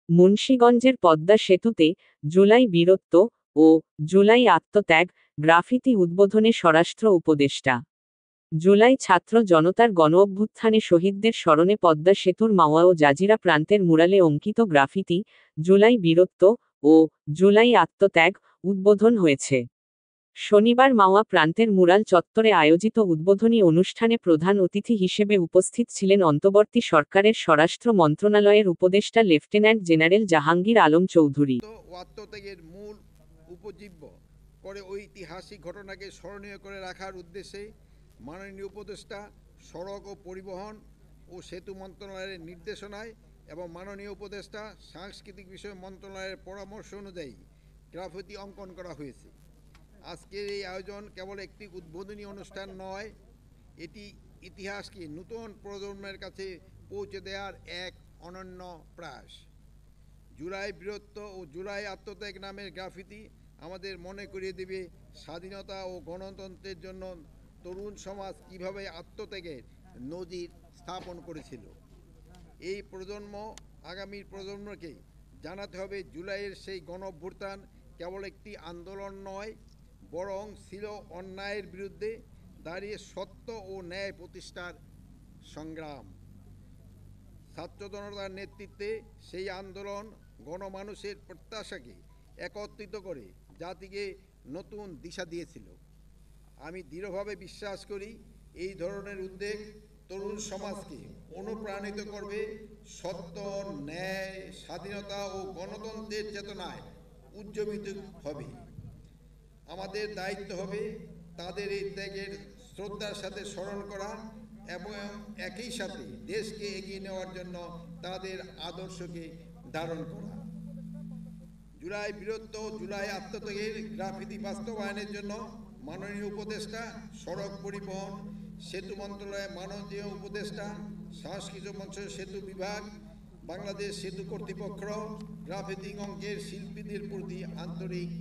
মুন্সিগঞ্জের পদ্মা সেতুতে জুলাই বীরত্ব ও জুলাই আত্মত্যাগ গ্রাফিতি উদ্বোধনে স্বরাষ্ট্র উপদেষ্টা। জুলাই ছাত্র জনতার গণঅভ্যুত্থানে শহীদদের স্মরণে পদ্মা সেতুর মাওয়া ও জাজিরা প্রান্তের মুরালে অঙ্কিত গ্রাফিতি জুলাই বীরত্ব ও জুলাই আত্মত্যাগ উদ্বোধন হয়েছে। শনিবার মাওয়া প্রান্তের মুরাল চত্বরে আয়োজিত উদ্বোধনী অনুষ্ঠানে প্রধান অতিথি হিসেবে উপস্থিত ছিলেন অন্তর্বর্তী সরকারের স্বরাষ্ট্র মন্ত্রণালয়ের উপদেষ্টা লেফটেন্যান্ট জেনারেল জাহাঙ্গীর আলম চৌধুরী। আত্মত্যাগের মূল উপজীব্য করে ঐতিহাসিক ঘটনাকে স্মরণীয় করে রাখার উদ্দেশ্যে মাননীয় উপদেষ্টা সড়ক ও পরিবহন ও সেতু মন্ত্রণালয়ের নির্দেশনায় এবং মাননীয় উপদেষ্টা সাংস্কৃতিক বিষয় মন্ত্রণালয়ের পরামর্শ অনুযায়ী গ্রাফিতি অঙ্কন করা হয়েছে। আজকের এই আয়োজন কেবল একটি উদ্বোধনী অনুষ্ঠান নয়, এটি ইতিহাসকে নতুন প্রজন্মের কাছে পৌঁছে দেওয়ার এক অনন্য প্রয়াস। জুলাই বীরত্ব ও জুলাই আত্মত্যাগ নামের গ্রাফিতি আমাদের মনে করিয়ে দেবে স্বাধীনতা ও গণতন্ত্রের জন্য তরুণ সমাজ কীভাবে আত্মত্যাগের নজির স্থাপন করেছিল। এই প্রজন্ম আগামী প্রজন্মকে জানাতে হবে জুলাইয়ের সেই গণঅভ্যুত্থান কেবল একটি আন্দোলন নয়, বরং ছিল অন্যায়ের বিরুদ্ধে দাঁড়িয়ে সত্য ও ন্যায় প্রতিষ্ঠার সংগ্রাম। ছাত্র জনতার নেতৃত্বে সেই আন্দোলন গণমানুষের প্রত্যাশাকে একত্রিত করে জাতিকে নতুন দিশা দিয়েছিল। আমি দৃঢ়ভাবে বিশ্বাস করি এই ধরনের উদ্যোগ তরুণ সমাজকে অনুপ্রাণিত করবে, সত্য, ন্যায়, স্বাধীনতা ও গণতন্ত্রের চেতনায় উজ্জীবিত হবে। আমাদের দায়িত্ব হবে তাদের এই ত্যাগের শ্রদ্ধার সাথে স্মরণ করা এবং একই সাথে দেশকে এগিয়ে নেওয়ার জন্য তাদের আদর্শকে ধারণ করা। জুলাই বীরত্ব, জুলাই আত্মত্যাগের গ্রাফিতি বাস্তবায়নের জন্য মাননীয় উপদেষ্টা সড়ক পরিবহন সেতু মন্ত্রণালয়ের মাননীয় উপদেষ্টা সাংস্কৃতিক মঞ্চ সেতু বিভাগ, বাংলাদেশ সেতু কর্তৃপক্ষ, গ্রাফিতি অঙ্কের শিল্পীদের প্রতি আন্তরিক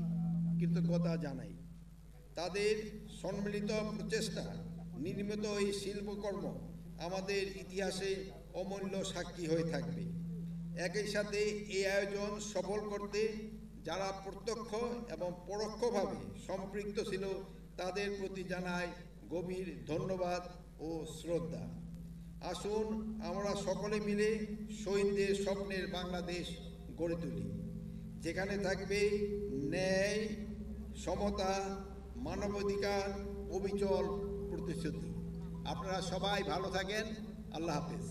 কৃতজ্ঞতা জানাই। তাদের সম্মিলিত প্রচেষ্টা নির্মিত এই শিল্পকর্ম আমাদের ইতিহাসে অমূল্য সাক্ষী হয়ে থাকবে। একই সাথে এই আয়োজন সফল করতে যারা প্রত্যক্ষ এবং পরোক্ষভাবে সম্পৃক্ত ছিল তাদের প্রতি জানাই গভীর ধন্যবাদ ও শ্রদ্ধা। আসুন আমরা সকলে মিলে শহীদদের স্বপ্নের বাংলাদেশ গড়ে তুলি, যেখানে থাকবে ন্যায়, সমতা, মানবাধিকার, অবিচল প্রতিশ্রুতি। আপনারা সবাই ভালো থাকেন। আল্লাহ হাফেজ।